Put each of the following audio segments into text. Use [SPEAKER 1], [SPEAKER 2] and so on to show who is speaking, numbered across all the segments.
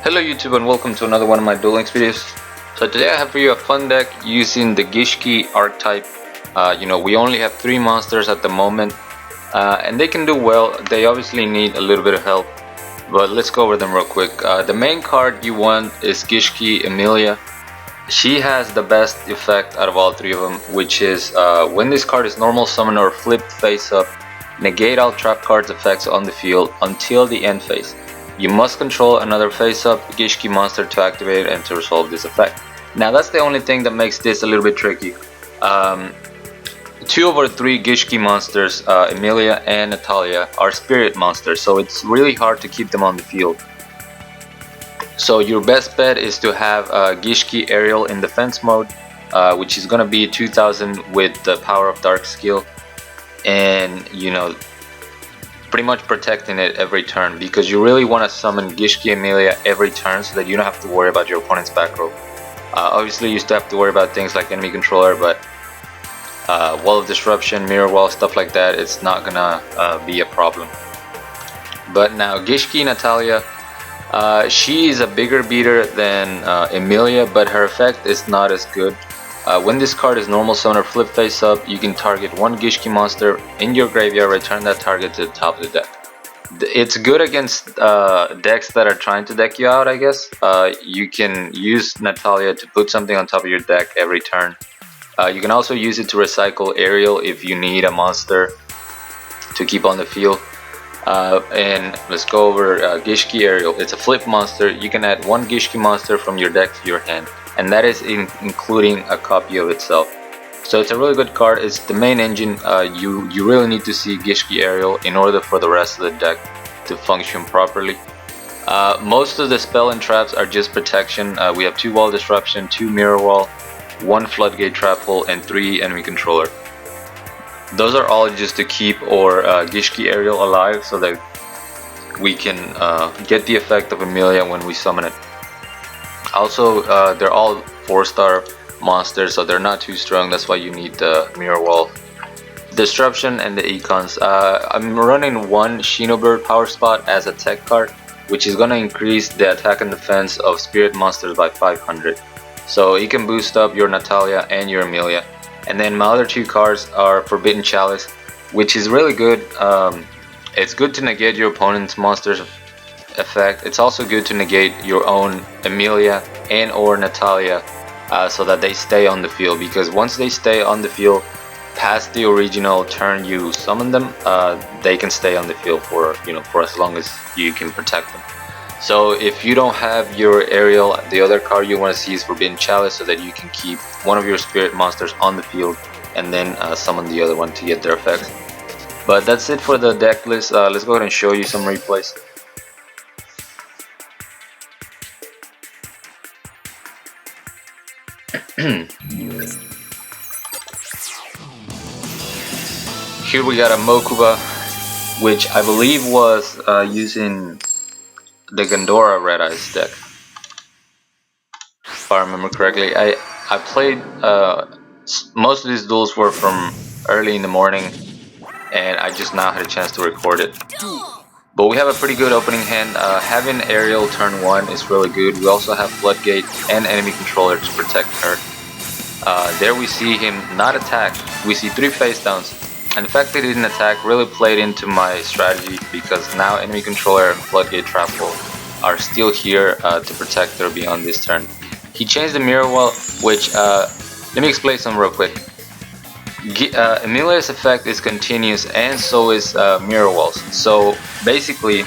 [SPEAKER 1] Hello YouTube and welcome to another one of my Duel Links videos. So today I have for you a fun deck using the Gishki archetype. We only have 3 monsters at the moment and they can do well. They obviously need a little bit of help, but let's go over them real quick. The main card you want is Gishki Emilia. She has the best effect out of all 3 of them, which is when this card is normal summon or flipped face up, negate all trap cards effects on the field until the end phase. You must control another face-up Gishki monster to activate it and to resolve this effect. Now that's the only thing that makes this a little bit tricky. 2 of our 3 Gishki monsters, Emilia and Natalia, are spirit monsters, so it's really hard to keep them on the field. So your best bet is to have Gishki Aerial in defense mode, which is going to be 2000 with the Power of Dark skill, and pretty much protecting it every turn, because you really want to summon Gishki Emilia every turn so that you don't have to worry about your opponent's back row. Obviously you still have to worry about things like enemy controller, but wall of disruption, mirror wall, stuff like that, it's not gonna be a problem. But now Gishki Natalia, she is a bigger beater than Emilia, but her effect is not as good. When this card is normal summon or flip face up, you can target 1 Gishki monster in your graveyard, return that target to the top of the deck. It's good against decks that are trying to deck you out, I guess. You can use Natalia to put something on top of your deck every turn. You can also use it to recycle Aerial if you need a monster to keep on the field. And let's go over Gishki Aerial. It's a flip monster. You can add 1 Gishki monster from your deck to your hand, and that is including a copy of itself. So it's a really good card. It's the main engine. You really need to see Gishki Aerial in order for the rest of the deck to function properly. Most of the spell and traps are just protection. We have 2 wall disruption, 2 mirror wall, 1 floodgate trap hole, and 3 enemy controller. Those are all just to keep our Gishki Aerial alive so that we can get the effect of Emilia when we summon it. Also, they're all 4-star monsters, so they're not too strong. That's why you need the mirror wall, disruption, and the econs. I'm running 1 Shinobird power spot as a tech card, which is gonna increase the attack and defense of spirit monsters by 500. So you can boost up your Natalia and your Emilia. And then my other 2 cards are Forbidden Chalice, which is really good. It's good to negate your opponent's monster's effect. It's also good to negate your own Emilia and or Natalia, so that they stay on the field, because once they stay on the field past the original turn you summon them, they can stay on the field for as long as you can protect them. So if you don't have your Aerial, the other card you want to see is Forbidden Chalice, so that you can keep one of your spirit monsters on the field and then summon the other one to get their effects. But that's it for the deck list. Let's go ahead and show you some replays. Here we got a Mokuba, which I believe was using the Gandora Red Eyes deck, if I remember correctly. I played most of these duels were from early in the morning, and I just now had a chance to record it. But we have a pretty good opening hand. Having Aerial turn 1 is really good. We also have Floodgate and enemy controller to protect her. There we see him not attack. We see 3 face downs, and the fact that he didn't attack really played into my strategy, because now enemy controller and Floodgate trap hole are still here to protect her beyond this turn. He changed the mirror wall, which let me explain some real quick. Emilia's effect is continuous, and so is mirror walls. So basically,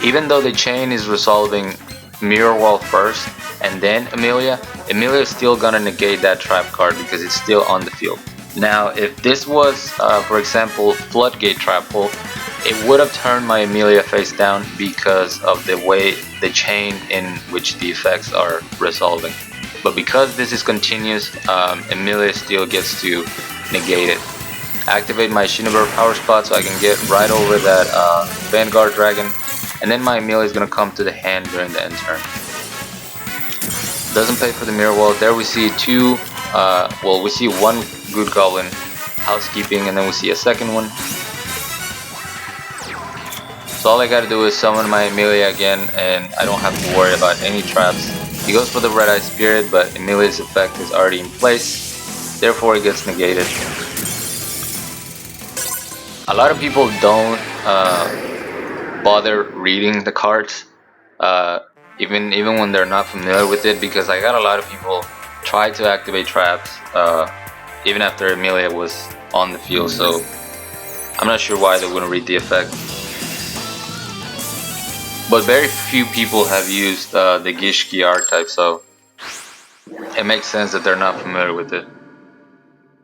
[SPEAKER 1] even though the chain is resolving mirror wall first and then Emilia is still gonna negate that trap card because it's still on the field. Now if this was for example Floodgate trap hole, it would have turned my Emilia face down because of the way the chain in which the effects are resolving. But because this is continuous, Emilia still gets to negate it. Activate my Shinobird power spot so I can get right over that Vanguard Dragon, and then my Emilia is gonna come to the hand during the end turn. Doesn't pay for the mirror wall. There we see 2, we see 1 good goblin housekeeping, and then we see a second one. So all I gotta do is summon my Emilia again, and I don't have to worry about any traps. He goes for the Red Eye Spirit, but Emilia's effect is already in place, therefore it gets negated. A lot of people don't bother reading the cards, even when they're not familiar with it, because I got a lot of people try to activate traps even after Emilia was on the field, so I'm not sure why they wouldn't read the effect. But very few people have used the Gishki archetype, so it makes sense that they're not familiar with it.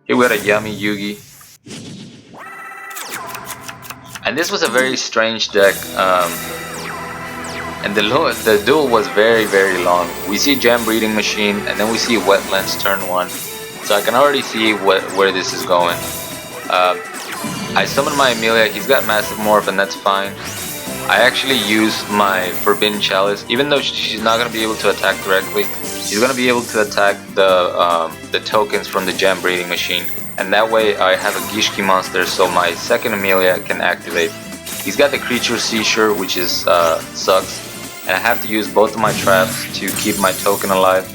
[SPEAKER 1] Here we got a Yami Yugi. And this was a very strange deck, and the duel was very long. We see Gem Breeding Machine, and then we see Wetlands turn 1, so I can already see where this is going. I summoned my Emilia. He's got Massive Morph, and that's fine. I actually use my Forbidden Chalice, even though she's not going to be able to attack directly. She's going to be able to attack the tokens from the Gem Breeding Machine, and that way I have a Gishki monster, so my second Emilia can activate. He's got the Creature Seizure, which is sucks, and I have to use both of my traps to keep my token alive.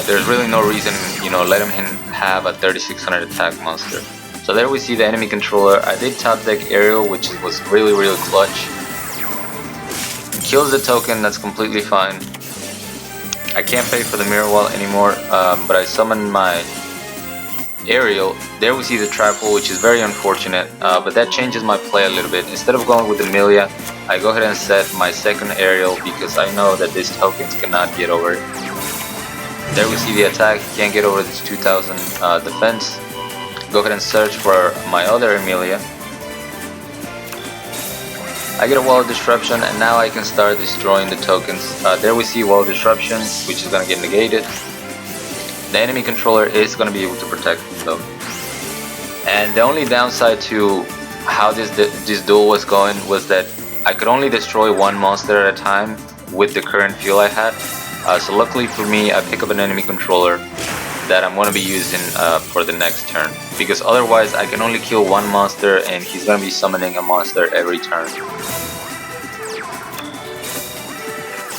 [SPEAKER 1] There's really no reason, letting him have a 3600 attack monster. So there we see the enemy controller. I did top deck Aerial, which was really clutch. Kills the token, that's completely fine. I can't pay for the Mirror Wall anymore, but I summoned my Aerial. There we see the trap hole, which is very unfortunate, but that changes my play a little bit. Instead of going with Emilia, I go ahead and set my second Aerial because I know that these tokens cannot get over it. There we see the attack, can't get over this 2000 defense. Go ahead and search for my other Emilia. I get a Wall of Disruption, and now I can start destroying the tokens. There we see Wall of Disruption, which is going to get negated. The enemy controller is going to be able to protect them. And the only downside to how this duel was going was that I could only destroy one monster at a time with the current fuel I had. So luckily for me, I pick up an enemy controller that I'm going to be using for the next turn, because otherwise I can only kill one monster and he's going to be summoning a monster every turn.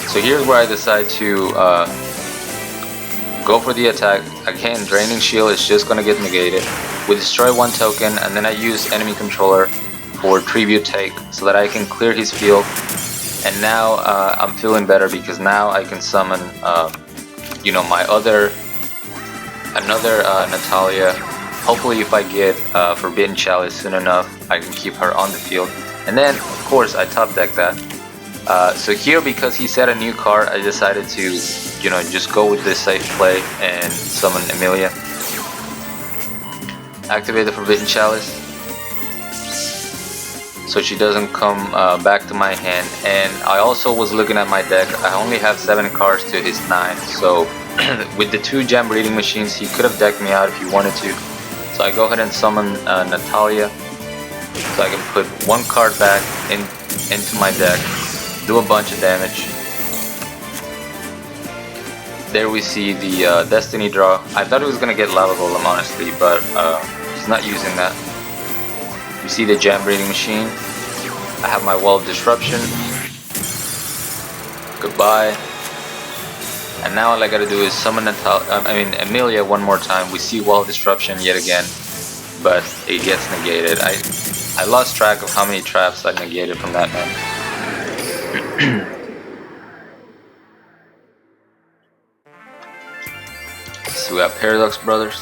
[SPEAKER 1] So here's where I decide to go for the attack. Again, Draining Shield is just going to get negated. We destroy one token, and then I use enemy controller for Tribute Take so that I can clear his field. And now I'm feeling better because now I can summon my another Natalia. Hopefully if I get Forbidden Chalice soon enough, I can keep her on the field. And then of course I top deck that. So here, because he set a new card, I decided to just go with this safe play and summon Emilia. Activate the Forbidden Chalice so she doesn't come back to my hand. And I also was looking at my deck. I only have 7 cards to his 9, so with the 2 Gem Breeding Machines, he could have decked me out if he wanted to. So I go ahead and summon Natalia, so I can put 1 card back into my deck, do a bunch of damage. There we see the Destiny draw. I thought it was gonna get Lava Golem, honestly, but he's not using that. You see the Gem Breeding Machine. I have my Wall of Disruption. Goodbye. And now all I gotta do is summon Emilia one more time. We see Wall of Disruption yet again, but it gets negated. I lost track of how many traps I negated from that man. So we got Paradox Brothers.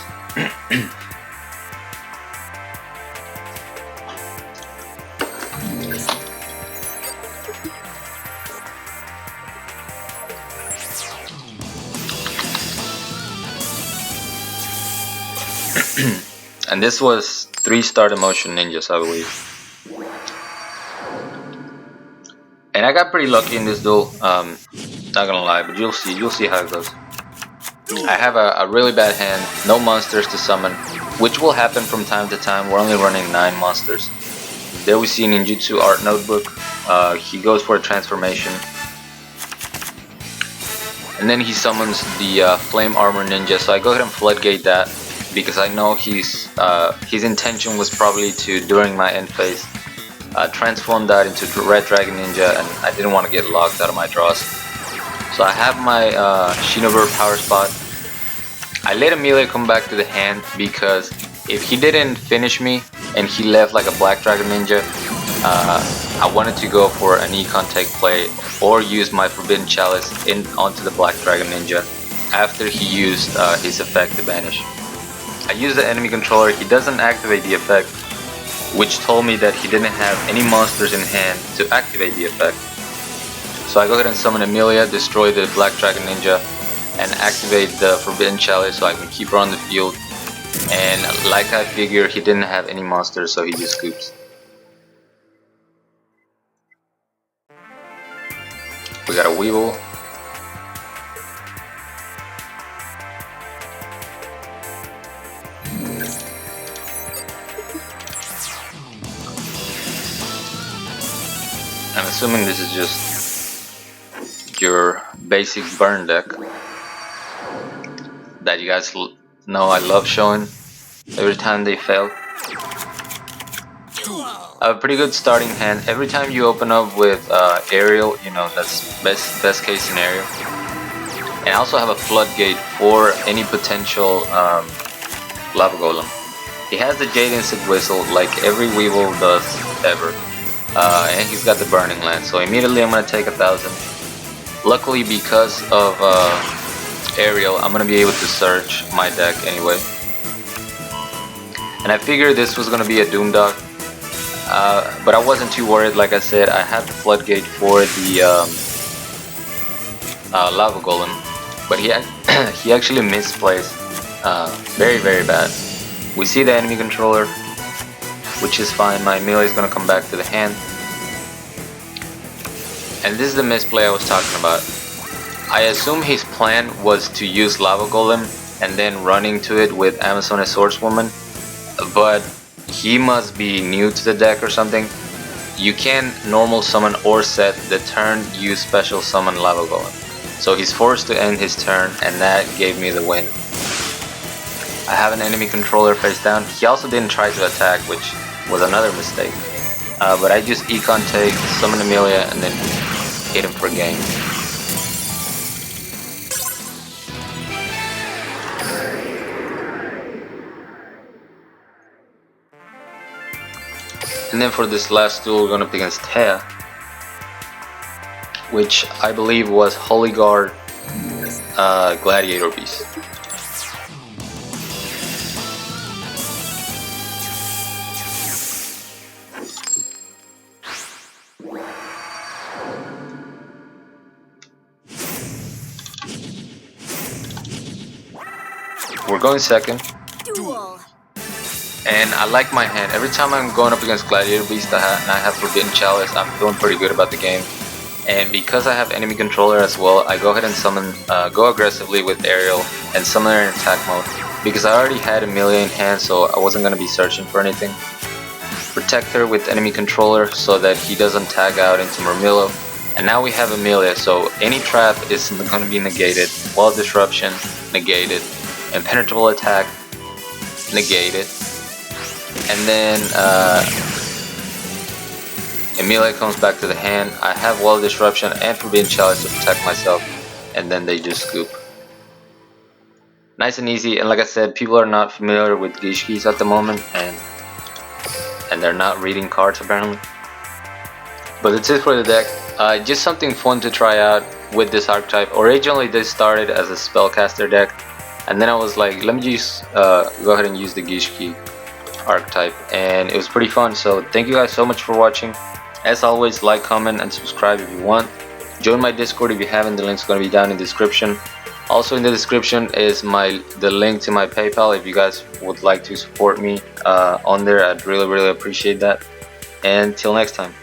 [SPEAKER 1] And this was 3-star Emotion Ninjas, I believe. And I got pretty lucky in this duel, not gonna lie, but you'll see how it goes. I have a really bad hand, no monsters to summon, which will happen from time to time. We're only running 9 monsters. There we see Ninjutsu Art Notebook. He goes for a transformation. And then he summons the Flame Armor Ninja, so I go ahead and Floodgate that, because I know his intention was probably to, during my end phase, transformed that into Red Dragon Ninja, and I didn't want to get locked out of my draws. So I have my Shinobu power spot. I let Amelia come back to the hand because if he didn't finish me and he left like a Black Dragon Ninja, I wanted to go for an econ tech play or use my Forbidden Chalice onto the Black Dragon Ninja after he used his effect to banish. I used the enemy controller. He doesn't activate the effect, which told me that he didn't have any monsters in hand to activate the effect. So I go ahead and summon Amelia, destroy the Black Dragon Ninja, and activate the Forbidden Chalice so I can keep her on the field. And like I figured, he didn't have any monsters, so he just scoops. We got a Weevil. I'm assuming this is just your basic burn deck that you guys know I love showing every time they fail. I have a pretty good starting hand. Every time you open up with aerial, you know, that's best case scenario. And I also have a floodgate for any potential lava golem. He has the Jade Insect Whistle like every Weevil does ever. And he's got the Burning Lance, so immediately I'm gonna take 1,000. Luckily, because of aerial, I'm gonna be able to search my deck anyway. And I figured this was gonna be a Doom Dog, but I wasn't too worried. Like I said, I had the Floodgate for the Lava Golem, but he actually misplaced very bad. We see the enemy controller, which is fine. My Amelia is gonna come back to the hand. And this is the misplay I was talking about. I assume his plan was to use Lava Golem and then run into it with Amazoness Swordswoman, but he must be new to the deck or something. You can normal summon or set the turn you special summon Lava Golem. So he's forced to end his turn, and that gave me the win. I have an enemy controller face down. He also didn't try to attack, which was another mistake. But I just econ take, summon Amelia, and then hit him for game. And then for this last duel, we're gonna play against Thea, which I believe was Holy Guard Gladiator Beast. We're going second.
[SPEAKER 2] Duel.
[SPEAKER 1] And I like my hand. Every time I'm going up against Gladiator Beast and I have Forbidden Chalice, I'm feeling pretty good about the game. And because I have enemy controller as well, I go ahead and summon, go aggressively with aerial and summon her in attack mode. Because I already had Amelia in hand, so I wasn't going to be searching for anything. Protect her with enemy controller so that he doesn't tag out into Murmillo. And now we have Amelia, so any trap is going to be negated. Wall Disruption, negated. Impenetrable attack, negated. And then Amelia comes back to the hand. I have Wall Disruption and Forbidden Chalice to protect myself, and then they just scoop. Nice and easy. And like I said, people are not familiar with Gishkis at the moment, and they're not reading cards apparently. But that's it for the deck. Just something fun to try out with this archetype. Originally this started as a spellcaster deck, and then I was like, let me just go ahead and use the Gishki archetype, and it was pretty fun. So thank you guys so much for watching. As always, like, comment, and subscribe if you want. Join my Discord if you haven't. The link's going to be down in the description. Also in the description is the link to my PayPal if you guys would like to support me on there. I'd really appreciate that. And till next time.